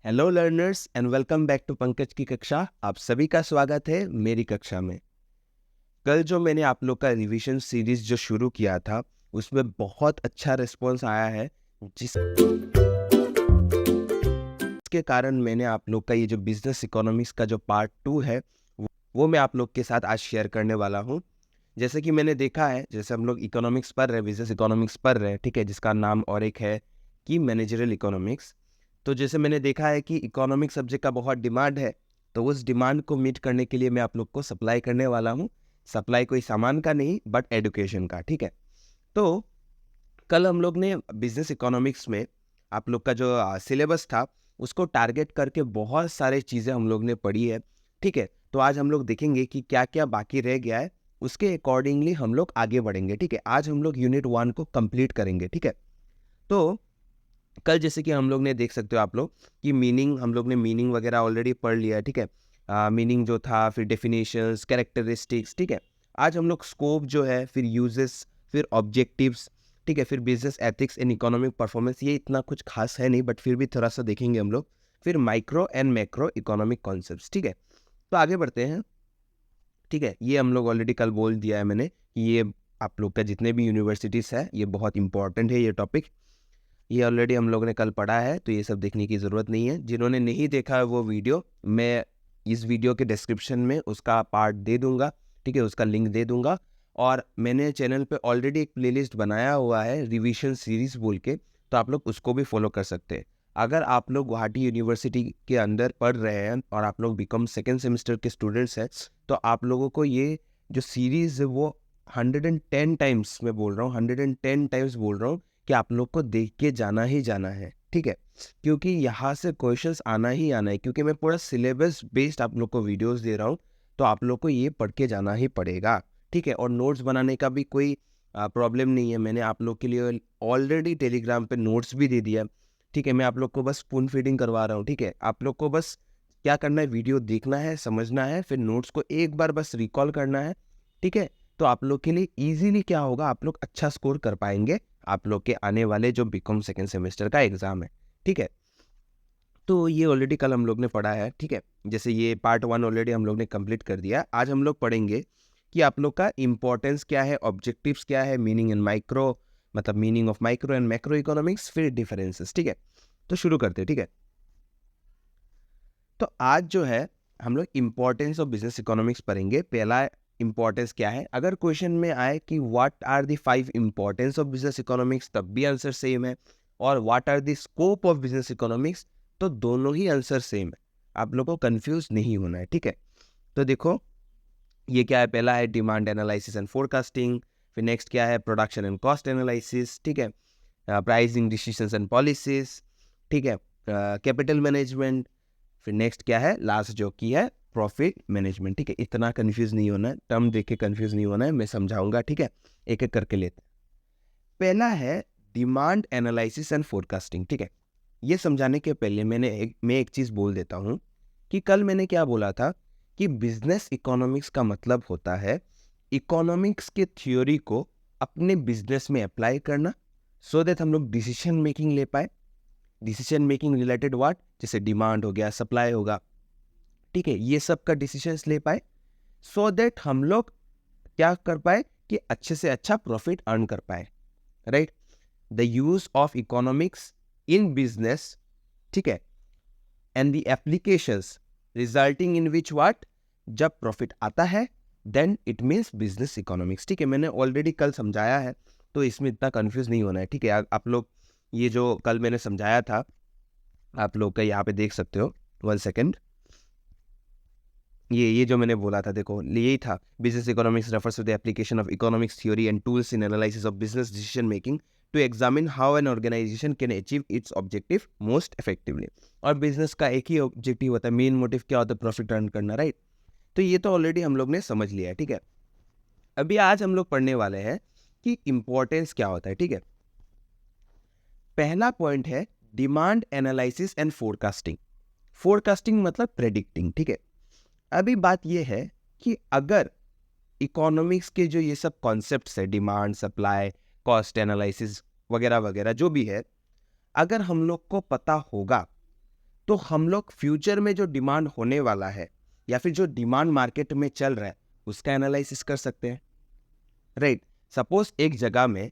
Hello learners and welcome back to Pankaj की कक्षा। आप सभी का स्वागत है मेरी कक्षा में। कल जो मैंने आप लोग का रिवीजन सीरीज जो शुरू किया था उसमें बहुत अच्छा रिस्पॉन्स आया है, जिसके कारण मैंने आप लोग का ये जो बिजनेस इकोनॉमिक्स का जो पार्ट 2 है वो मैं आप लोग के साथ आज शेयर करने वाला हूँ। जैसे कि मैंने देखा है, जैसे हम लोग इकोनॉमिक्स पढ़ रहे हैं, बिजनेस इकोनॉमिक्स पढ़ रहे हैं, ठीक है, जिसका नाम और एक है कि मैनेजरियल इकोनॉमिक्स। तो जैसे मैंने देखा है कि इकोनॉमिक सब्जेक्ट का बहुत डिमांड है, तो उस डिमांड को मीट करने के लिए मैं आप लोग को सप्लाई करने वाला हूँ। सप्लाई कोई सामान का नहीं बट एडुकेशन का, ठीक है। तो कल हम लोग ने बिजनेस इकोनॉमिक्स में आप लोग का जो सिलेबस था उसको टारगेट करके बहुत सारे चीज़ें हम लोग ने पढ़ी है, ठीक है। तो आज हम लोग देखेंगे कि क्या क्या बाकी रह गया है, उसके अकॉर्डिंगली हम लोग आगे बढ़ेंगे, ठीक है। आज हम लोग यूनिट 1 को कंप्लीट करेंगे, ठीक है। तो कल जैसे कि हम लोग ने देख सकते हो आप लोग कि मीनिंग, हम लोग ने मीनिंग वगैरह ऑलरेडी पढ़ लिया है, ठीक है। मीनिंग जो था, फिर डेफिनेशंस, कैरेक्टरिस्टिक्स, ठीक है। आज हम लोग स्कोप जो है, फिर यूजेस, फिर ऑब्जेक्टिव्स, ठीक है, फिर business ethics in economic performance, ये इतना कुछ खास है नहीं बट फिर भी थोड़ा सा देखेंगे हम लोग। फिर micro and macro economic concepts, ठीक है। तो आगे बढ़ते हैं, ठीक है। ये हम लोग ऑलरेडी कल बोल दिया है मैंने कि ये आप लोग का जितने भी यूनिवर्सिटीज़ है ये बहुत इंपॉर्टेंट है, ये टॉपिक ये ऑलरेडी हम लोगों ने कल पढ़ा है, तो ये सब देखने की ज़रूरत नहीं है। जिन्होंने नहीं देखा है वो वीडियो, मैं इस वीडियो के डिस्क्रिप्शन में उसका पार्ट दे दूंगा, ठीक है, उसका लिंक दे दूंगा। और मैंने चैनल पे ऑलरेडी एक प्लेलिस्ट बनाया हुआ है रिवीजन सीरीज बोल के, तो आप लोग उसको भी फॉलो कर सकते हैं। अगर आप लोग गुवाहाटी यूनिवर्सिटी के अंदर पढ़ रहे हैं और आप लोग बीकॉम सेकेंड सेमेस्टर के स्टूडेंट्स हैं, तो आप लोगों को ये जो सीरीज़ है वो 110 टाइम्स, मैं बोल रहा हूँ 110 टाइम्स बोल रहा हूँ कि आप लोग को देख के जाना ही जाना है, ठीक है। क्योंकि यहाँ से क्वेश्चंस आना ही आना है, क्योंकि मैं पूरा सिलेबस बेस्ड आप लोग को वीडियोस दे रहा हूँ, तो आप लोग को ये पढ़ के जाना ही पड़ेगा, ठीक है। और नोट्स बनाने का भी कोई प्रॉब्लम नहीं है, मैंने आप लोग के लिए ऑलरेडी टेलीग्राम पे नोट्स भी दे दिया, ठीक है। मैं आप लोग को बस स्पून फीडिंग करवा रहा हूँ, ठीक है। आप लोग को बस क्या करना है, वीडियो देखना है, समझना है, फिर नोट्स को एक बार बस रिकॉल करना है, ठीक है। तो आप लोग के लिए ईजिली क्या होगा, आप लोग अच्छा स्कोर कर पाएंगे आप लोग के आने वाले जो बीकॉम सेकेंड सेमेस्टर का एग्जाम है, ठीक है। तो ये ऑलरेडी कल हम लोग ने पढ़ा है, ठीक है। जैसे ये पार्ट 1 ऑलरेडी हम लोग ने कंप्लीट कर दिया। आज हम लोग पढ़ेंगे कि आप लोग का इंपॉर्टेंस क्या है, ऑब्जेक्टिव्स क्या है, मीनिंग इन माइक्रो, मतलब meaning of micro and macro economics, फिर डिफरेंसेस, ठीक है। तो शुरू करते हैं, ठीक है। तो आज जो है हम लोग इंपॉर्टेंस ऑफ बिजनेस इकोनॉमिक्स पढ़ेंगे। पहला इंपॉर्टेंस क्या है, अगर क्वेश्चन में आए कि what are the 5 importance of business economics, तब भी आंसर सेम है। और what are the scope of business economics, तो दोनों ही आंसर सेम है। आप लोगों को कंफ्यूज नहीं होना है, ठीक है। तो देखो ये क्या है, पहला है डिमांड एनालिसिस एंड फोरकास्टिंग, फिर नेक्स्ट क्या है, प्रोडक्शन एंड कॉस्ट एनालिसिस, ठीक है, प्राइसिंग डिसीजंस एंड पॉलिसीज, ठीक है, कैपिटल मैनेजमेंट, फिर नेक्स्ट क्या है, लास्ट जो की है प्रॉफिट मैनेजमेंट, ठीक है। इतना कंफ्यूज नहीं होना है, टर्म देख के कंफ्यूज नहीं होना है, मैं समझाऊंगा, ठीक है। एक एक करके लेते हैं। पहला है डिमांड एनालिसिस एंड फोरकास्टिंग, ठीक है। ये समझाने के पहले मैं एक चीज बोल देता हूं कि कल मैंने क्या बोला था कि बिजनेस इकोनॉमिक्स का मतलब होता है इकोनॉमिक्स के थ्योरी को अपने बिजनेस में अप्लाई करना, सो दैट हम लोग डिसीजन मेकिंग ले पाए। डिसीजन मेकिंग रिलेटेड व्हाट, जैसे डिमांड हो गया, सप्लाई होगा, ठीक है, ये सब का डिसीजंस ले पाए, सो दैट हम लोग क्या कर पाए कि अच्छे से अच्छा प्रॉफिट अर्न कर पाए, right. The use of economics in business, ठीक है, and the applications resulting in which what, जब प्रॉफिट आता है then it means business economics, ठीक है। मैंने ऑलरेडी कल समझाया है, तो इसमें इतना कंफ्यूज नहीं होना है, ठीक है। आप लोग ये जो कल मैंने समझाया था आप लोग का यहाँ पे देख सकते हो, 1 सेकेंड। ये जो मैंने बोला था, देखो यही था, business economics refers to the application of economics theory and tools in analysis of business decision making to examine how an organisation can achieve its objective most effectively. और बिजनेस का एक ही ऑब्जेक्टिव होता है, मेन मोटिव क्या होता है, profit earn करना, right. तो ये तो ऑलरेडी हम लोग ने समझ लिया है, ठीक है। अभी आज हम लोग पढ़ने वाले हैं कि इंपॉर्टेंस क्या होता है, ठीक है। पहला पॉइंट है demand analysis and forecasting. Forecasting मतलब प्रेडिक्टिंग, ठीक है। अभी बात यह है कि अगर इकोनॉमिक्स के जो ये सब कॉन्सेप्ट्स है, डिमांड, सप्लाई, कॉस्ट एनालिसिस वगैरह वगैरह जो भी है, अगर हम लोग को पता होगा तो हम लोग फ्यूचर में जो डिमांड होने वाला है या फिर जो डिमांड मार्केट में चल रहा है उसका एनालिसिस कर सकते हैं, राइट। सपोज एक जगह में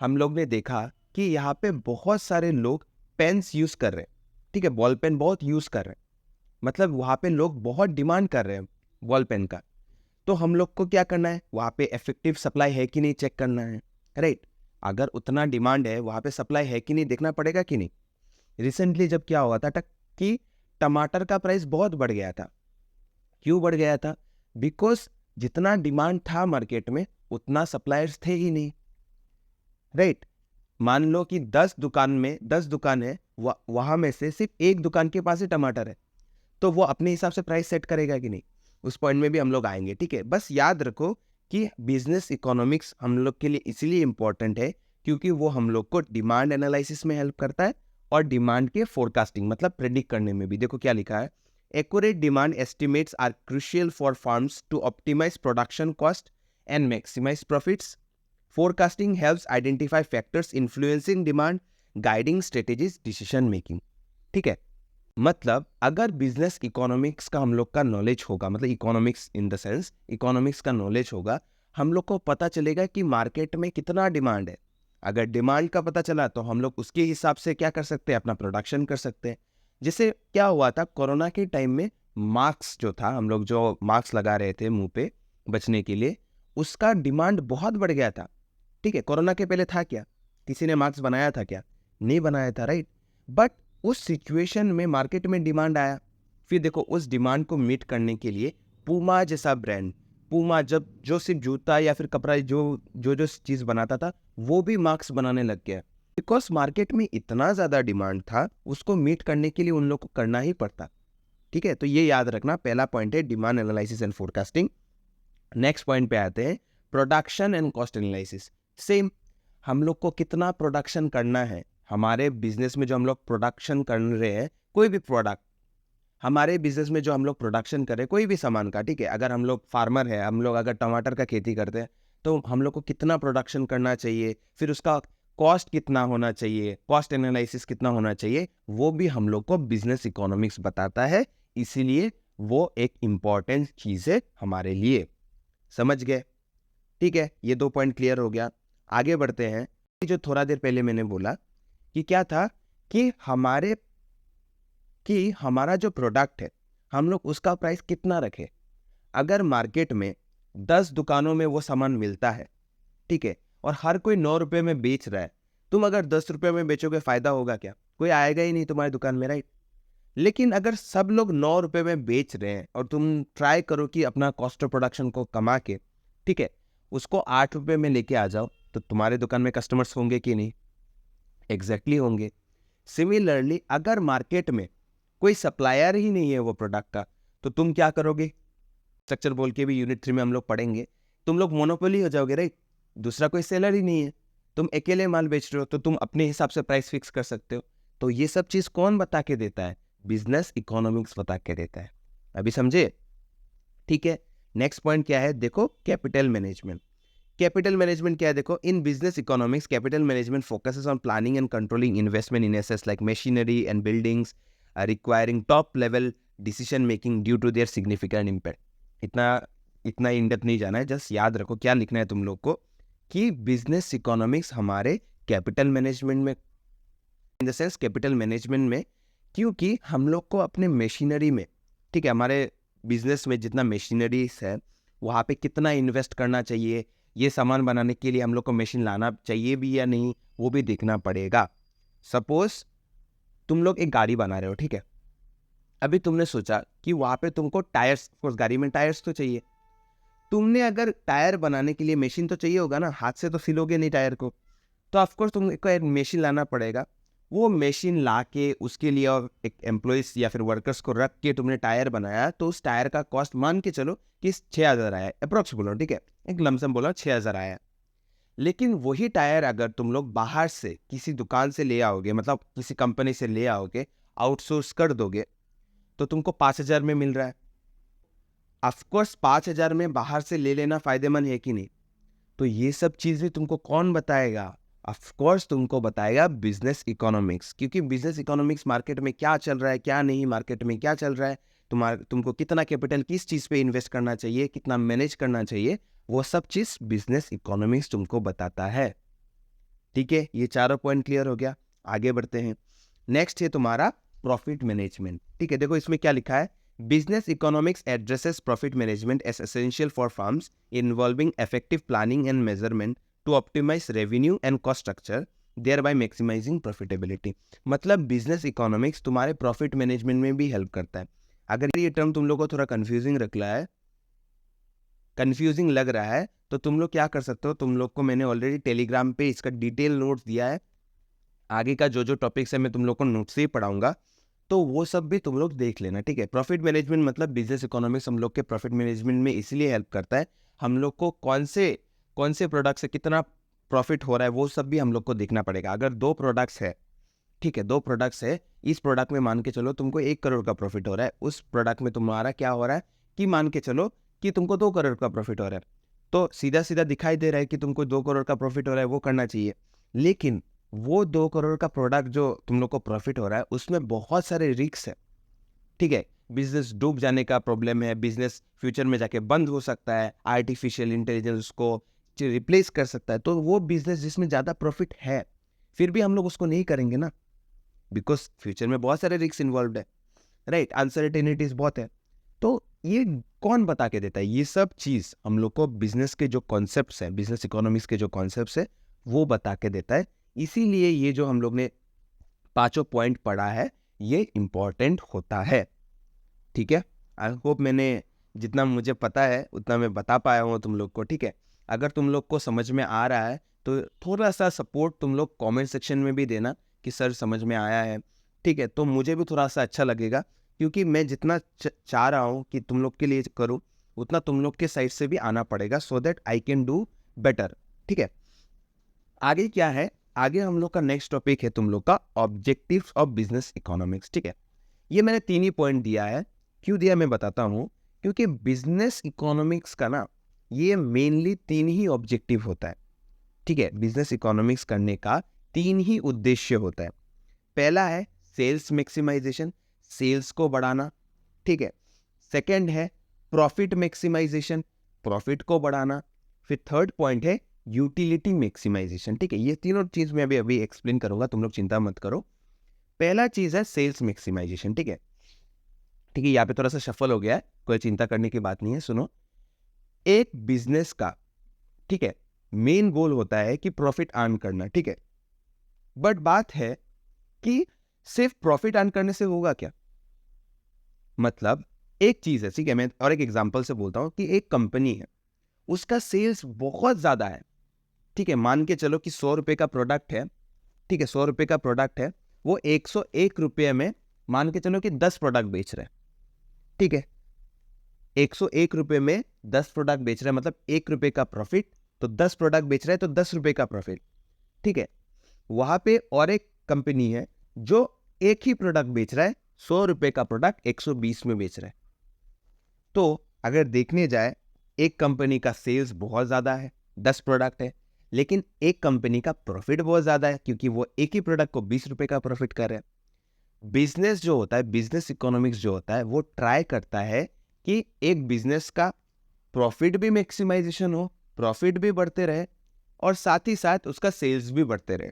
हम लोग ने देखा कि यहाँ पे बहुत सारे लोग पेन्स यूज कर रहे हैं, ठीक है, बॉल पेन बहुत यूज कर रहे हैं, मतलब वहाँ पे लोग बहुत डिमांड कर रहे हैं बॉल पेन का। तो हम लोग को क्या करना है, वहाँ पे इफेक्टिव सप्लाई है कि नहीं चेक करना है, राइट। अगर उतना डिमांड है वहाँ पे सप्लाई है कि नहीं देखना पड़ेगा कि नहीं। रिसेंटली जब क्या हुआ था कि टमाटर का प्राइस बहुत बढ़ गया था। क्यों बढ़ गया था? बिकॉज जितना डिमांड था मार्केट में उतना सप्लायर्स थे ही नहीं, राइट। मान लो कि 10 दुकान है, वहां में से सिर्फ एक दुकान के पास ही टमाटर है, तो वो अपने हिसाब से प्राइस सेट करेगा कि नहीं, उस पॉइंट में भी हम लोग आएंगे, ठीक है। बस याद रखो कि बिजनेस इकोनॉमिक्स हम लोग के लिए इसीलिए इंपॉर्टेंट है क्योंकि वो हम लोग को डिमांड एनालिसिस में हेल्प करता है और डिमांड के फोरकास्टिंग मतलब प्रेडिक्ट करने में भी। देखो क्या लिखा है, accurate demand estimates are crucial for firms to optimise production cost and maximise profits. Forecasting helps identify factors influencing demand, guiding strategies, decision making। ठीक है, मतलब अगर बिजनेस इकोनॉमिक्स का हम लोग का नॉलेज होगा, मतलब economics in the sense economics का नॉलेज होगा, हम लोग को पता चलेगा कि मार्केट में कितना डिमांड है। अगर डिमांड का पता चला तो हम लोग उसके हिसाब से क्या कर सकते हैं, अपना प्रोडक्शन कर सकते हैं। जैसे क्या हुआ था कोरोना के टाइम में, मास्क जो था, हम लोग जो मास्क लगा रहे थे मुंह पे बचने के लिए, उसका डिमांड बहुत बढ़ गया था, ठीक है। कोरोना के पहले था क्या, किसी ने मास्क बनाया था क्या? नहीं बनाया था, राइट। बट उस सिचुएशन में मार्केट में डिमांड आया, फिर देखो उस डिमांड को मीट करने के लिए पूमा जैसा ब्रांड, पूमा जब जो सिर्फ जूता या फिर कपड़ा जो चीज़ बनाता था वो भी मास्क बनाने लग गया, बिकॉज मार्केट में इतना ज़्यादा डिमांड था, उसको मीट करने के लिए उन लोग को करना ही पड़ता, ठीक है। तो ये याद रखना, पहला पॉइंट है demand analysis and forecasting. Next point पे आते हैं, production and cost analysis. Same, हम लोग को कितना प्रोडक्शन करना है, हमारे बिजनेस में जो हम लोग प्रोडक्शन कर रहे हैं, कोई भी प्रोडक्ट हमारे बिजनेस में जो हम लोग प्रोडक्शन कर रहे हैं कोई भी सामान का, ठीक है। अगर हम लोग फार्मर है, हम लोग अगर टमाटर का खेती करते हैं तो हम लोग को कितना प्रोडक्शन करना चाहिए, फिर उसका कॉस्ट कितना होना चाहिए, कॉस्ट एनालिसिस कितना होना चाहिए, वो भी हम लोग को बिजनेस इकोनॉमिक्स बताता है। इसीलिए वो एक इम्पॉर्टेंट चीज़ है हमारे लिए। समझ गए? ठीक है, ये 2 पॉइंट क्लियर हो गया। आगे बढ़ते हैं। जो थोड़ा देर पहले मैंने बोला कि क्या था कि हमारा जो प्रोडक्ट है हम लोग उसका प्राइस कितना रखें। अगर मार्केट में 10 दुकानों में वो सामान मिलता है, ठीक है, और हर कोई 9 रुपये में बेच रहा है, तुम अगर 10 रुपये में बेचोगे फायदा होगा क्या? कोई आएगा ही नहीं तुम्हारी दुकान में, राइट। लेकिन अगर सब लोग 9 रुपये में बेच रहे हैं और तुम ट्राई करो कि अपना कॉस्ट ऑफ प्रोडक्शन को कमा के, ठीक है, उसको 8 रुपये में लेके आ जाओ, तो तुम्हारे दुकान में कस्टमर्स होंगे कि नहीं? एग्जैक्टली होंगे। सिमिलरली अगर मार्केट में कोई सप्लायर ही नहीं है वो प्रोडक्ट का, तो तुम क्या करोगे? स्ट्रक्चर बोल के भी यूनिट 3 में हम लोग पढ़ेंगे। तुम लोग मोनोपोली हो जाओगे, राइट। दूसरा कोई सेलर ही नहीं है, तुम अकेले माल बेच रहे हो, तो तुम अपने हिसाब से प्राइस फिक्स कर सकते हो। तो ये सब चीज़ कौन बता के देता है? बिजनेस इकोनॉमिक्स बता के देता है। अभी समझे? ठीक है। नेक्स्ट पॉइंट क्या है, देखो, कैपिटल मैनेजमेंट। कैपिटल मैनेजमेंट क्या है, देखो, in business economics capital management focuses on planning and controlling investment in assets like machinery and buildings requiring top level decision making due to their significant impact. इतना in depth नहीं जाना है, just याद रखो क्या लिखना है तुम लोग को कि बिजनेस इकोनॉमिक्स हमारे कैपिटल मैनेजमेंट में, in the sense capital management में, क्योंकि हम लोग को अपने मशीनरी में, ठीक है, हमारे बिजनेस में जितना मशीनरीज है वहाँ पे कितना इन्वेस्ट करना चाहिए, ये सामान बनाने के लिए हम लोग को मशीन लाना चाहिए भी या नहीं, वो भी देखना पड़ेगा। सपोज तुम लोग एक गाड़ी बना रहे हो, ठीक है, अभी तुमने सोचा कि वहाँ पे तुमको टायर्स, उस गाड़ी में टायर्स तो चाहिए। तुमने अगर टायर बनाने के लिए मशीन तो चाहिए होगा ना, हाथ से तो सिलोगे नहीं टायर को, तो ऑफकोर्स तुमको एक मशीन लाना पड़ेगा। वो मशीन ला के उसके लिए और एक एम्प्लॉइज या फिर वर्कर्स को रख के तुमने टायर बनाया, तो उस टायर का कॉस्ट मान के चलो कि 6,000 आया, अप्रोक्स बोलो, ठीक है, एक लमसम बोला 6,000 आया। लेकिन वही टायर अगर तुम लोग बाहर से किसी दुकान से ले आओगे, मतलब किसी कंपनी से ले आओगे, आउटसोर्स कर दोगे, तो तुमको 5,000 में मिल रहा है। ऑफकोर्स 5,000 में बाहर से ले लेना फायदेमंद है कि नहीं? तो ये सब चीज़ें तुमको कौन बताएगा? ऑफ कोर्स तुमको बताएगा बिजनेस इकोनॉमिक्स, क्योंकि बिजनेस इकोनॉमिक्स मार्केट में क्या चल रहा है, क्या नहीं, मार्केट में क्या चल रहा है, तुमको कितना कैपिटल किस चीज़ पे इन्वेस्ट करना चाहिए, कितना मैनेज करना चाहिए, वो सब चीज़ बिजनेस इकोनॉमिक्स तुमको बताता है। ठीक है, ये चारों पॉइंट क्लियर हो गया। आगे बढ़ते हैं। नेक्स्ट है तुम्हारा प्रॉफिट मैनेजमेंट। ठीक है, देखो इसमें क्या लिखा है, business economics addresses profit management as essential for firms involving effective planning and measurement to optimise revenue and cost structure thereby maximising profitability. मतलब बिजनेस इकोनॉमिक्स तुम्हारे प्रॉफिट मैनेजमेंट में भी हेल्प करता है। अगर ये टर्म तुम लोग को थोड़ा कंफ्यूजिंग लग रहा है तो तुम लोग क्या कर सकते हो, तुम लोग को मैंने ऑलरेडी टेलीग्राम पे इसका डिटेल नोट्स दिया है। आगे का जो जो टॉपिक्स है मैं तुम लोग को नोट से ही पढ़ाऊंगा, तो वो सब भी तुम लोग देख लेना। ठीक है, प्रॉफिट मैनेजमेंट मतलब बिजनेस इकोनॉमिक्स हम लोग के प्रॉफिट मैनेजमेंट में इसलिए हेल्प करता है, हम लोग को कौन से प्रोडक्ट से कितना प्रॉफिट हो रहा है वो सब भी हम लोग को देखना पड़ेगा। अगर 2 प्रोडक्ट्स है, ठीक है, 2 प्रोडक्ट्स है, इस प्रोडक्ट में मान के चलो तुमको 1 करोड़ का प्रॉफिट हो रहा है, उस प्रोडक्ट में तुम्हारा क्या हो रहा है कि मान के चलो कि तुमको 2 करोड़ का प्रॉफिट हो रहा है, तो सीधा सीधा दिखाई दे रहा है कि तुमको 2 करोड़ का प्रॉफिट हो रहा है, वो करना चाहिए। लेकिन वो 2 करोड़ का प्रोडक्ट जो तुम लोग को प्रॉफिट हो रहा है उसमें बहुत सारे रिस्क है। ठीक है, बिजनेस डूब जाने का प्रॉब्लम है, बिजनेस फ्यूचर में जाके बंद हो सकता है, आर्टिफिशियल इंटेलिजेंस उसको रिप्लेस कर सकता है, तो वो बिजनेस जिसमें ज़्यादा प्रॉफिट है फिर भी हम लोग उसको नहीं करेंगे ना, बिकॉज फ्यूचर में बहुत सारे रिस्क इन्वॉल्व है, राइट, अनसर्टेनिटीज बहुत है। तो ये कौन बता के देता है, ये सब चीज़ हम लोग को बिजनेस के जो कॉन्सेप्ट्स हैं, बिजनेस इकोनॉमिक्स के जो कॉन्सेप्ट्स है वो बता के देता है। इसीलिए ये जो हम लोग ने 5 पॉइंट पढ़ा है ये इम्पॉर्टेंट होता है। ठीक है, आई होप मैंने जितना मुझे पता है उतना मैं बता पाया हूँ तुम लोग को। ठीक है, अगर तुम लोग को समझ में आ रहा है तो थोड़ा सा सपोर्ट तुम लोग कमेंट सेक्शन में भी देना कि सर समझ में आया है। ठीक है, तो मुझे भी थोड़ा सा अच्छा लगेगा, क्योंकि मैं जितना चाह रहा हूँ कि तुम लोग के लिए करूँ उतना तुम लोग के साइड से भी आना पड़ेगा, so that I can do better. ठीक है, आगे क्या है, आगे हम लोग का नेक्स्ट टॉपिक है तुम लोग का ऑब्जेक्टिव्स ऑफ बिजनेस इकोनॉमिक्स। ठीक है, ये मैंने 3 ही पॉइंट दिया है, क्यों दिया मैं बताता हूँ, क्योंकि बिजनेस इकोनॉमिक्स का ना ये मेनली 3 ही ऑब्जेक्टिव होता है। ठीक है, बिजनेस इकोनॉमिक्स करने का 3 ही उद्देश्य होता है। पहला है सेल्स मैक्सिमाइजेशन, सेल्स को बढ़ाना। ठीक है, सेकंड है प्रॉफिट मैक्सिमाइजेशन, प्रॉफिट को बढ़ाना। फिर थर्ड पॉइंट है यूटिलिटी मैक्सिमाइजेशन। ठीक है, ये तीनों चीज मैं अभी एक्सप्लेन करूंगा, तुम लोग चिंता मत करो। पहला चीज है सेल्स मैक्सिमाइजेशन। ठीक है, ठीक है, यहाँ पे थोड़ा सा शफल हो गया है, कोई चिंता करने की बात नहीं है। सुनो, एक बिजनेस का, ठीक है, मेन गोल होता है कि प्रॉफिट अर्न करना। ठीक है, बट बात है कि सिर्फ प्रॉफिट अर्न करने से होगा क्या, मतलब एक चीज है, ठीक है, मैं और एक एग्जांपल से बोलता हूं कि एक कंपनी है, उसका सेल्स बहुत ज्यादा है। ठीक है, मान के चलो कि 100 रुपए का प्रोडक्ट है। ठीक है, 100 रुपए का प्रोडक्ट है, वो 101 रुपये में मान के चलो कि 10 प्रोडक्ट बेच रहे हैं। ठीक है, 101 रुपये में 10 प्रोडक्ट बेच रहे हैं, मतलब 1 रुपये का प्रॉफिट, तो 10 प्रोडक्ट बेच रहे हैं तो 10 रुपये का प्रॉफिट। ठीक है, वहां पे और एक कंपनी है जो एक ही प्रोडक्ट बेच रहा है, 100 रुपये का प्रोडक्ट 120 में बेच रहा है। तो अगर देखने जाए, एक कंपनी का सेल्स बहुत ज्यादा है, 10 प्रोडक्ट है, लेकिन एक कंपनी का प्रॉफिट बहुत ज्यादा है, क्योंकि वो एक ही प्रोडक्ट को 20 रुपए का प्रॉफिट कर रहे हैं। बिजनेस जो होता है, बिजनेस इकोनॉमिक्स जो होता है, वो ट्राई करता है कि एक बिजनेस का प्रॉफिट भी मैक्सिमाइजेशन हो, प्रॉफिट भी बढ़ते रहे और साथ ही साथ उसका सेल्स भी बढ़ते रहे।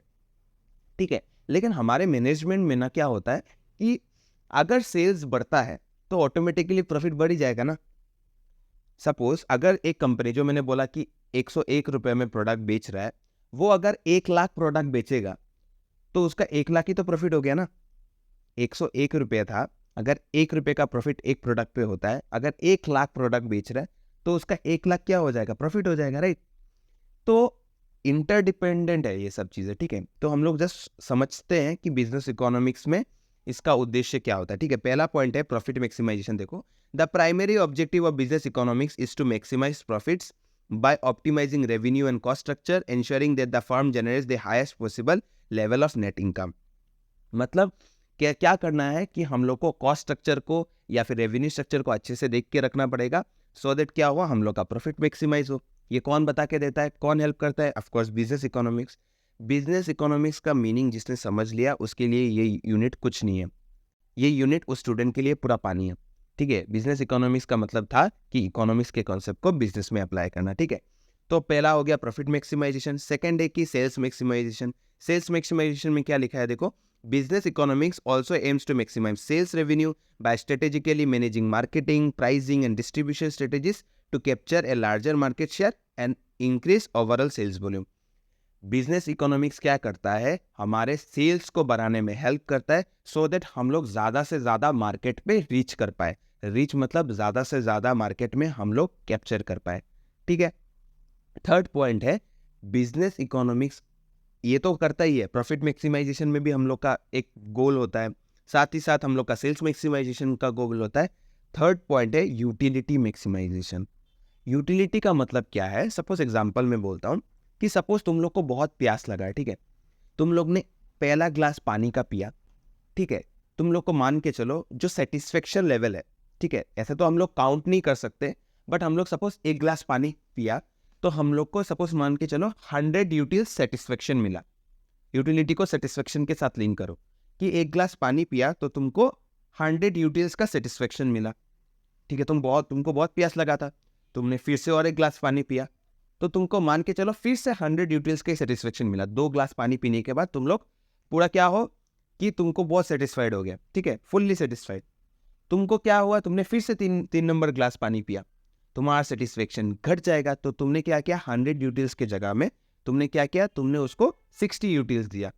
ठीक है, लेकिन हमारे मैनेजमेंट में ना क्या होता है कि अगर सेल्स बढ़ता है तो ऑटोमेटिकली प्रॉफिट बढ़ ही जाएगा ना। सपोज अगर एक कंपनी, जो मैंने बोला कि 101 रुपए में प्रोडक्ट बेच रहा है, वो अगर 1 लाख प्रोडक्ट बेचेगा तो उसका 1 लाख ही तो प्रॉफिट हो गया ना। 101 रुपये था, अगर 1 रुपये का प्रॉफिट एक प्रोडक्ट पे होता है, अगर 1 लाख प्रोडक्ट बेच रहा है तो उसका 1 लाख क्या हो जाएगा, प्रॉफिट हो जाएगा, राइट। तो इंटरडिपेंडेंट है ये सब चीजें। ठीक है, तो हम लोग जस्ट समझते हैं कि बिजनेस इकोनॉमिक्स में इसका उद्देश्य क्या होता है। ठीक है, पहला पॉइंट है प्रॉफिट मैक्सिमाइजेशन। देखो, the primary objective of business economics is to maximise profits by optimizing revenue and cost structure, ensuring that the firm generates the highest possible level of net income। मतलब क्या क्या करना है कि हम लोग को कॉस्ट स्ट्रक्चर को या फिर रेवेन्यू स्ट्रक्चर को अच्छे से देख के रखना पड़ेगा, सो दैट क्या हुआ, हम लोग का प्रॉफिट मैक्सिमाइज हो। ये कौन बता के देता है, कौन हेल्प करता है, of course business economics. Business economics का मीनिंग जिसने समझ लिया उसके लिए ये यूनिट कुछ नहीं है, ये यूनिट उस स्टूडेंट के लिए पूरा पानी है। ठीक है, बिजनेस इकोनॉमिक्स का मतलब था कि इकोनॉमिक्स के कॉन्सेप्ट को बिजनेस में अप्लाई करना। ठीक है, तो पहला हो गया प्रॉफिट मैक्सिमाइजेशन, सेकंड है कि सेल्स मैक्सिमाइजेशन। सेल्स मैक्सिमाइजेशन में क्या लिखा है देखो, business economics also aims to maximize sales revenue by strategically managing marketing, pricing and distribution strategies to capture a larger market share and increase overall sales volume. Business economics क्या करता है, हमारे sales को बढ़ाने में हेल्प करता है so that हम लोग ज़्यादा से ज़्यादा मार्केट पे रीच कर पाए। रीच मतलब ज़्यादा से ज़्यादा मार्केट में हम लोग कैप्चर कर पाए। ठीक है, थर्ड पॉइंट है बिजनेस इकोनॉमिक्स ये तो करता ही है, प्रॉफिट मैक्सिमाइजेशन में भी हम लोग का एक गोल होता है, साथ ही साथ हम लोग का सेल्स मैक्सिमाइजेशन का गोल होता है। थर्ड पॉइंट है यूटिलिटी मैक्सिमाइजेशन। यूटिलिटी का मतलब क्या है, सपोज एग्जांपल में बोलता हूँ कि सपोज तुम लोग को बहुत प्यास लगा है। ठीक है, तुम लोग ने पहला ग्लास पानी का पिया। ठीक है, तुम लोग को मान के चलो जो सेटिस्फेक्शन लेवल है, ठीक है, ऐसे तो हम लोग काउंट नहीं कर सकते, बट हम लोग सपोज एक ग्लास पानी पिया तो हम लोग को सपोज मान के चलो 100 यूटिल्स सेटिस्फेक्शन मिला। यूटिलिटी को सेटिस्फेक्शन के साथ लिंक करो कि एक ग्लास पानी पिया तो तुमको 100 यूटिल्स का सेटिस्फेक्शन मिला। ठीक है, तुमको बहुत प्यास लगा था, तुमने फिर से और एक ग्लास पानी पिया तो तुमको मान के चलो फिर से 100 यूटिल्स का सेटिस्फेक्शन मिला। 2 ग्लास पानी पीने के बाद तुम लोग पूरा क्या हो कि तुमको बहुत सेटिस्फाइड हो गया। ठीक है, फुल्ली सेटिस्फाइड। तुमको क्या हुआ, तुमने फिर से तीन नंबर ग्लास पानी पिया, तुम्हारा सेटिस्फेक्शन घट जाएगा। तो तुमने क्या किया, 100 यूटिल्स के जगह में तुमने क्या किया, तुमने उसको 60 यूटिल्स दिया।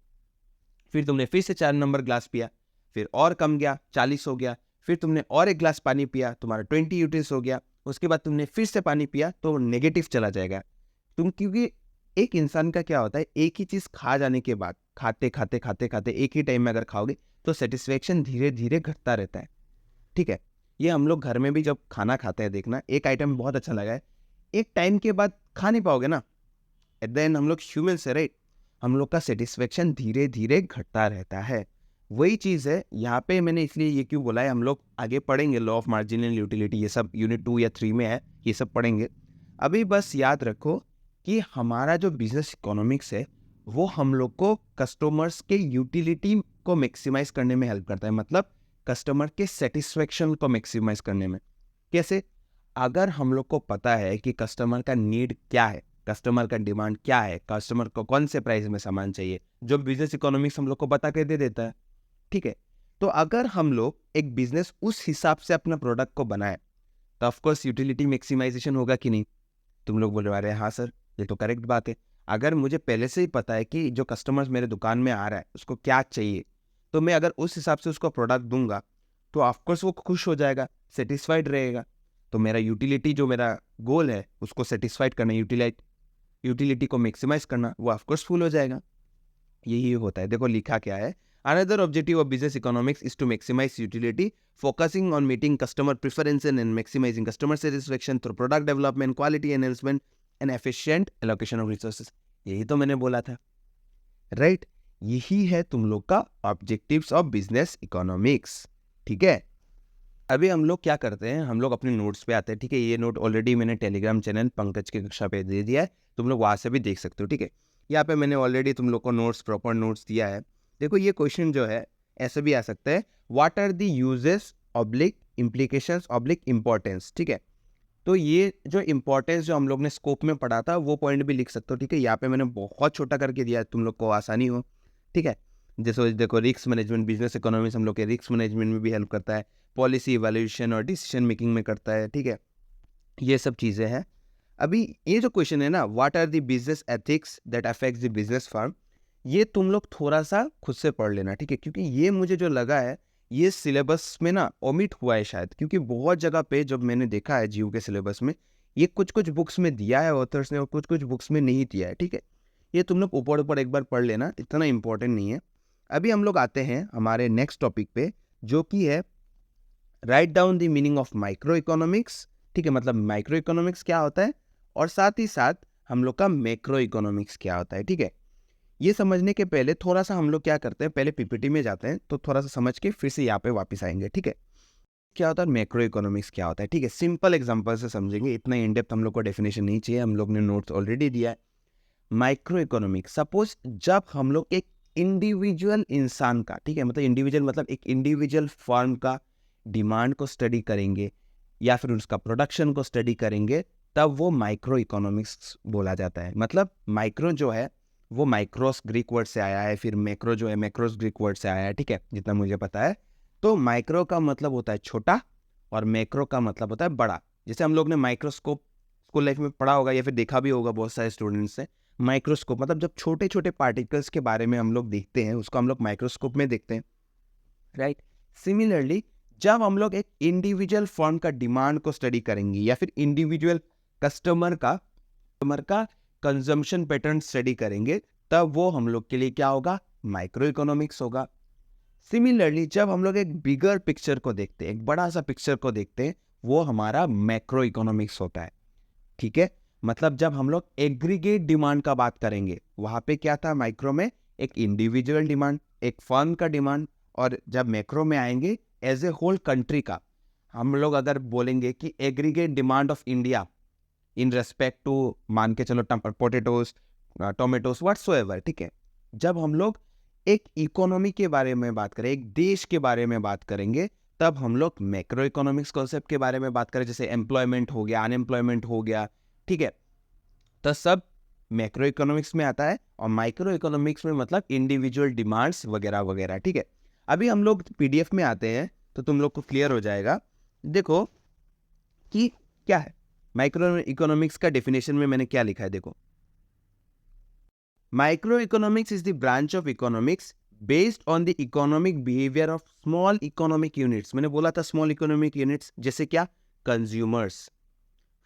फिर तुमने फिर से 4 नंबर ग्लास पिया, फिर और कम गया, 40 हो गया। फिर तुमने और एक ग्लास पानी पिया, तुम्हारा 20 यूटिल्स हो गया। उसके बाद तुमने फिर से पानी पिया तो नेगेटिव चला जाएगा। क्योंकि एक इंसान का क्या होता है, एक ही चीज खा जाने के बाद खाते खाते खाते खाते एक ही टाइम में अगर खाओगे तो सेटिस्फेक्शन धीरे धीरे घटता रहता है। ठीक है, ये हम लोग घर में भी जब खाना खाते हैं, देखना एक आइटम बहुत अच्छा लगा है, एक टाइम के बाद खा नहीं पाओगे ना। एट द एंड हम लोग ह्यूमन से, राइट, हम लोग का सेटिस्फेक्शन धीरे धीरे घटता रहता है। वही चीज़ है यहाँ पे, मैंने इसलिए ये क्यों बोला है, हम लोग आगे पढ़ेंगे लॉ ऑफ मार्जिनल यूटिलिटी, ये सब यूनिट 2 या 3 में है, ये सब पढ़ेंगे। अभी बस याद रखो कि हमारा जो बिजनेस इकोनॉमिक्स है वो हम लोग को कस्टमर्स के यूटिलिटी को मैक्सिमाइज करने में हेल्प करता है, मतलब कस्टमर के सेटिस्फेक्शन को मैक्सिमाइज करने में। कैसे, अगर हम लोग को पता है कि कस्टमर का नीड क्या है, कस्टमर का डिमांड क्या है, कस्टमर को कौन से प्राइस में सामान चाहिए, जो बिजनेस इकोनॉमिक्स हम लोग को बता के दे देता है। ठीक है, तो अगर हम लोग एक बिजनेस उस हिसाब से अपना प्रोडक्ट को बनाए तो ऑफकोर्स यूटिलिटी मैक्सिमाइजेशन होगा कि नहीं। तुम लोग बोल रहे हैं हाँ सर ये तो करेक्ट बात है, अगर मुझे पहले से ही पता है कि जो कस्टमर्स मेरे दुकान में आ रहा है उसको क्या चाहिए, तो मैं अगर उस हिसाब से उसको प्रोडक्ट दूंगा तो ऑफकोर्स वो खुश हो जाएगा, सेटिस्फाइड रहेगा। तो मेरा यूटिलिटी, जो मेरा गोल है उसको सेटिस्फाइड करना, यूटिलिटी को मैक्सिमाइज करना, वो ऑफकोर्स फुल हो जाएगा। यही होता है। देखो लिखा क्या है, another objective of business economics is to maximize utility, focusing on meeting customer preferences and maximizing customer satisfaction through product development, quality enhancement and efficient allocation of resources. यही तो मैंने बोला था, राइट? यही है तुम लोग का ऑब्जेक्टिव्स ऑफ बिजनेस इकोनॉमिक्स। ठीक है, अभी हम लोग क्या करते हैं, हम लोग अपने नोट्स पे आते हैं। ठीक है, ये नोट ऑलरेडी मैंने टेलीग्राम चैनल पंकज की कक्षा पे दे दिया है, तुम लोग वहाँ से भी देख सकते हो। ठीक है, यहाँ पे मैंने ऑलरेडी तुम लोग को नोट्स, प्रॉपर नोट्स दिया है। देखो ये क्वेश्चन जो है ऐसे भी आ सकता है, what are the uses oblique implications oblique importance. ठीक है, तो ये जो इम्पोर्टेंस जो हम लोग ने स्कोप में पढ़ा था वो पॉइंट भी लिख सकते हो। ठीक है, यहाँ पे मैंने बहुत छोटा करके दिया है, तुम लोग को आसानी हो। ठीक है, जैसे देखो रिस्क मैनेजमेंट, बिजनेस इकोनॉमिक्स हम लोग के रिस्क मैनेजमेंट में भी हेल्प करता है, पॉलिसी इवैल्यूएशन और डिसीजन मेकिंग में करता है। ठीक है, ये सब चीज़ें हैं। अभी ये जो क्वेश्चन है ना, what are the business ethics that affects the business firm, ये तुम लोग थोड़ा सा खुद से पढ़ लेना। ठीक है, क्योंकि ये मुझे जो लगा है ये सिलेबस में ना ओमिट हुआ है शायद, क्योंकि बहुत जगह पे जब मैंने देखा है जीयू के सिलेबस में, ये कुछ कुछ बुक्स में दिया है ऑथर्स ने और कुछ कुछ बुक्स में नहीं दिया है। ठीक है, ये तुम लोग ऊपर ऊपर एक बार पढ़ लेना, इतना इंपॉर्टेंट नहीं है। अभी हम लोग आते हैं हमारे नेक्स्ट टॉपिक पे, जो कि है write down the meaning of micro economics. ठीक है, मतलब माइक्रो इकोनॉमिक्स क्या होता है और साथ ही साथ हम लोग का मैक्रो इकोनॉमिक्स क्या होता है। ठीक है, ये समझने के पहले थोड़ा सा हम लोग क्या करते हैं, पहले पीपीटी में जाते हैं तो थोड़ा सा समझ के फिर से यहाँ पे वापस आएंगे। ठीक है, क्या होता है मैक्रो इकोनॉमिक्स क्या होता है। ठीक है, सिंपल एग्जांपल से समझेंगे, इतना इन डेप्थ हम लोग को डेफिनेशन नहीं चाहिए, हम लोग ने नोट्स ऑलरेडी दिया है। माइक्रो इकोनॉमिक्स, सपोज जब हम लोग एक इंडिविजुअल इंसान का, ठीक है, मतलब इंडिविजुअल मतलब एक इंडिविजुअल फर्म का डिमांड को स्टडी करेंगे या फिर उसका प्रोडक्शन को स्टडी करेंगे, तब वो माइक्रो इकोनॉमिक्स बोला जाता है। मतलब माइक्रो जो है वो माइक्रोस ग्रीक वर्ड से आया है, फिर मैक्रो जो है मैक्रोस ग्रीक वर्ड से आया है, ठीक है, जितना मुझे पता है। तो माइक्रो का मतलब होता है छोटा और मैक्रो का मतलब होता है बड़ा। जैसे हम लोग ने माइक्रोस्कोप स्कूल लाइफ में पढ़ा होगा या फिर देखा भी होगा बहुत सारे स्टूडेंट्स से, माइक्रोस्कोप मतलब जब छोटे छोटे पार्टिकल्स के बारे में हम लोग देखते हैं उसको हम लोग माइक्रोस्कोप में देखते हैं, राइट। सिमिलरली जब हम लोग एक इंडिविजुअल फर्म का डिमांड को स्टडी करेंगे या फिर इंडिविजुअल कस्टमर का कंजम्पशन पैटर्न स्टडी करेंगे, तब वो हम लोग के लिए क्या होगा, माइक्रो इकोनॉमिक्स होगा। सिमिलरली जब हम लोग एक बिगर पिक्चर को देखते हैं, एक बड़ा सा पिक्चर को देखते हैं, वो हमारा मैक्रो इकोनॉमिक्स होता है, ठीक है। मतलब जब हम लोग एग्रीगेट डिमांड का बात करेंगे, वहां पे क्या था माइक्रो में, एक इंडिविजुअल डिमांड, एक फर्म का डिमांड, और जब मैक्रो में आएंगे एज ए होल कंट्री का, हम लोग अगर बोलेंगे कि aggregate demand of India in respect to, मान के चलो पोटेटोज, टोमेटोज, व्हाट्सोएवर, ठीक है। जब हम लोग एक इकोनॉमी के बारे में बात करें, एक देश के बारे में बात करेंगे, तब हम लोग मैक्रो इकोनॉमिक्स कॉन्सेप्ट के बारे में बात करें, जैसे एम्प्लॉयमेंट हो गया, अनएम्प्लॉयमेंट हो गया, ठीक है, तो सब मैक्रो इकोनॉमिक्स में आता है। और माइक्रो इकोनॉमिक्स में मतलब इंडिविजुअल डिमांड्स वगैरह वगैरह, ठीक है। अभी हम लोग पीडीएफ में आते हैं तो तुम लोग को क्लियर हो जाएगा। देखो कि क्या है माइक्रो इकोनॉमिक्स का डेफिनेशन में मैंने क्या लिखा है, देखो, micro economics is the branch of economics based on the economic behaviour of small economic units. मैंने बोला था स्मॉल इकोनॉमिक यूनिट्स, जैसे क्या, कंज्यूमर्स,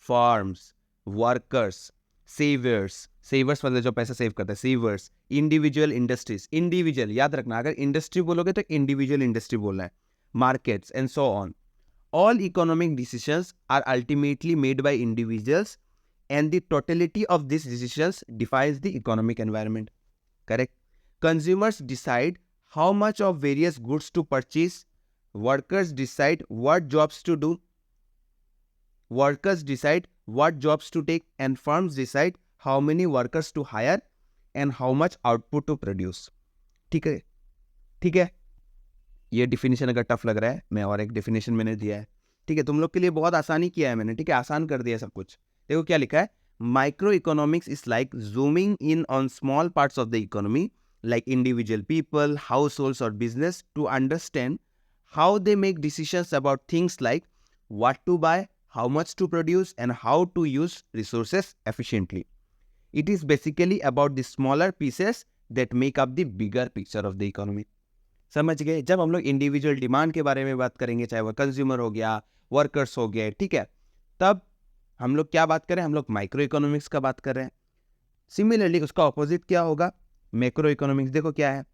फार्म्स, वर्कर्स, सेवर्स मतलब जो पैसा सेव करता है, सेवर्स, इंडिविजुअल इंडस्ट्रीज, इंडिविजुअल याद रखना, अगर इंडस्ट्री बोलोगे तो इंडिविजुअल इंडस्ट्री बोलना है, markets and so on. All economic decisions are ultimately made by individuals and the totality of these decisions defines the economic environment. Correct? Consumers decide how much of various goods to purchase. Workers decide what jobs to do. Workers decide what jobs to take, and firms decide how many workers to hire and how much output to produce. ठीक है, ठीक है। ये definition अगर tough लग रहा है, मैं और एक डिफिनेशन मैंने दिया है, ठीक है, तुम लोग के लिए बहुत आसानी किया है मैंने, ठीक है, आसान कर दिया सब कुछ। देखो क्या लिखा है, microeconomics is like zooming in on small parts of the economy like individual people, household और business to understand how they make decisions about things like what to buy, how much to produce and how to use resources efficiently. It is basically about the smaller pieces that make up the bigger picture of the economy. समझ गए? जब हम लोग individual demand के बारे में बात करेंगे, चाहे वो कंज्यूमर हो गया, वर्कर्स हो गए, ठीक है, तब हम लोग क्या बात करें, हम लोग माइक्रो इकोनॉमिक्स का बात कर रहे हैं। सिमिलरली उसका ऑपोजिट क्या होगा, मैक्रो इकोनॉमिक्स। देखो क्या है,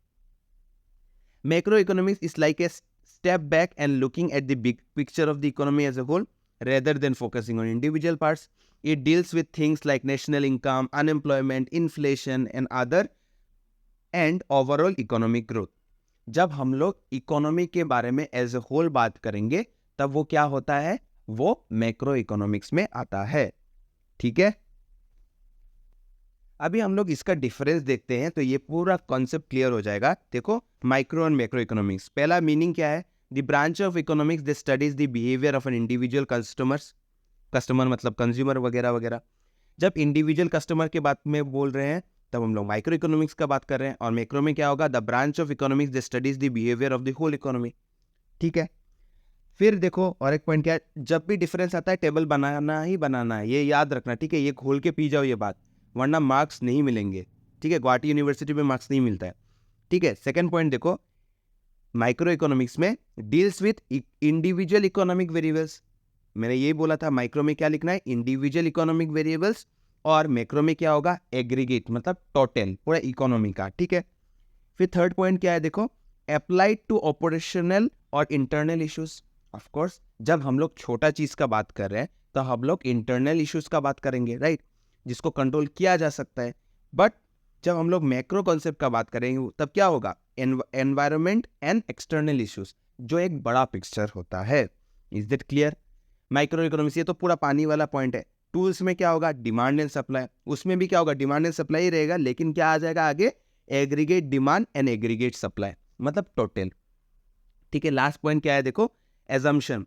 macro economics is like a step back and looking at the big picture of the economy as a whole rather than focusing on individual parts. It deals with things like national income, unemployment, inflation and other and overall economic growth. जब हम लोग economy के बारे में as a whole बात करेंगे, तब वो क्या होता है, वो मैक्रो इकोनॉमिक्स में आता है, ठीक है। अभी हम लोग इसका डिफरेंस देखते हैं तो ये पूरा कॉन्सेप्ट क्लियर हो जाएगा। देखो माइक्रो और मैक्रो इकोनॉमिक्स, पहला मीनिंग क्या है, the branch of economics that studies the behaviour of an individual customer मतलब कंज्यूमर वगैरह वगैरह। जब इंडिविजुअल कस्टमर के बात में बोल रहे हैं तब हम लोग माइक्रो इकोनॉमिक्स का बात कर रहे हैं। और मैक्रो में क्या होगा, the branch of economics that studies the behaviour of the whole economy, ठीक है। फिर देखो और एक पॉइंट क्या है, जब भी डिफरेंस आता है टेबल बनाना ही बनाना है, ये याद रखना, ठीक है, ये खोल के पी जाओ ये बात, वरना मार्क्स नहीं मिलेंगे, ठीक है, गुवाहाटी यूनिवर्सिटी में मार्क्स नहीं मिलता है, ठीक है। सेकंड पॉइंट देखो, माइक्रो इकोनॉमिक्स में deals with individual economic variables. मैंने यही बोला था माइक्रो में क्या लिखना है, इंडिविजुअल इकोनॉमिक वेरिएबल्स, और मैक्रो में क्या होगा, एग्रीगेट मतलब टोटल पूरा इकोनॉमी का, ठीक है। फिर थर्ड पॉइंट क्या है, देखो अप्लाइड टू ऑपरेशनल और इंटरनल इश्यूज। ऑफ कोर्स जब हम लोग छोटा चीज का बात कर रहे हैं तो हम लोग इंटरनल इश्यूज का बात करेंगे, राइट, जिसको कंट्रोल किया जा सकता है। बट जब हम लोग मैक्रो कॉन्सेप्ट का बात करेंगे तब क्या होगा, एनवायरमेंट एंड एक्सटर्नल इश्यूज, जो एक बड़ा पिक्चर होता है। Is that clear? Micro economics, ये तो पूरा पानी वाला पॉइंट है, टूल्स में क्या होगा, डिमांड एंड सप्लाई, उसमें भी क्या होगा, डिमांड एंड सप्लाई रहेगा, लेकिन क्या आ जाएगा आगे, aggregate demand and aggregate supply, मतलब टोटल। ठीक है, लास्ट पॉइंट क्या है देखो, एजम्पशन।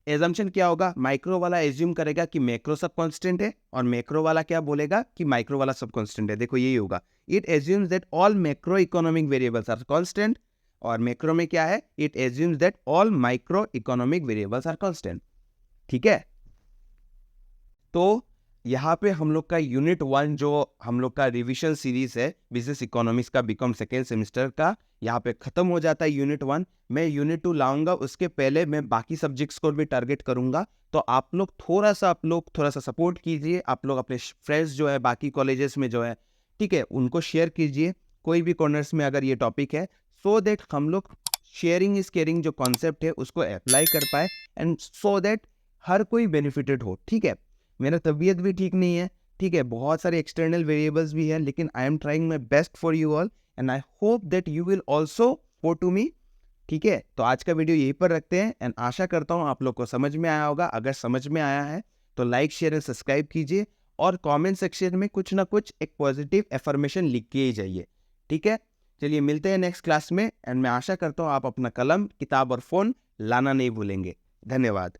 एजम्पशन क्या होगा, माइक्रो वाला एज्यूम करेगा कि मैक्रो सब कांस्टेंट है, और मैक्रो वाला क्या बोलेगा कि माइक्रो वाला सब कांस्टेंट है। देखो यही होगा, it assumes that all macro economic variables are constant, और मैक्रो में क्या है, it assumes that all micro economic variables are constant. ठीक है, तो यहाँ पे हम लोग का यूनिट 1 जो हम लोग का रिवीजन सीरीज है बिजनेस इकोनॉमिक्स का बीकॉम सेकेंड सेमेस्टर का, यहाँ पे खत्म हो जाता है यूनिट 1। मैं यूनिट 2 लाऊंगा, उसके पहले मैं बाकी सब्जेक्ट्स को भी टारगेट करूंगा। तो आप लोग थोड़ा सा सपोर्ट कीजिए, आप लोग अपने फ्रेंड्स जो है बाकी कॉलेजेस में जो है, ठीक है, उनको शेयर कीजिए कोई भी कॉर्नर्स में अगर ये टॉपिक है, सो दैट हम लोग शेयरिंग इज केयरिंग जो कॉन्सेप्ट है उसको अप्लाई कर पाए, एंड सो दैट हर कोई बेनिफिटेड हो। ठीक है, मेरा तबीयत भी ठीक नहीं है, ठीक है, बहुत सारे एक्सटर्नल वेरिएबल्स भी हैं, लेकिन I am trying my best for you all, and I hope that you will also support to me. ठीक है, तो आज का वीडियो यहीं पर रखते हैं, एंड आशा करता हूँ आप लोग को समझ में आया होगा। अगर समझ में आया है तो लाइक शेयर एंड सब्सक्राइब कीजिए, और कमेंट सेक्शन में कुछ ना कुछ एक पॉजिटिव एफर्मेशन लिख के ही जाइए। ठीक है, चलिए मिलते हैं नेक्स्ट क्लास में, एंड मैं आशा करता हूँ आप अपना कलम, किताब और फोन लाना नहीं भूलेंगे। धन्यवाद।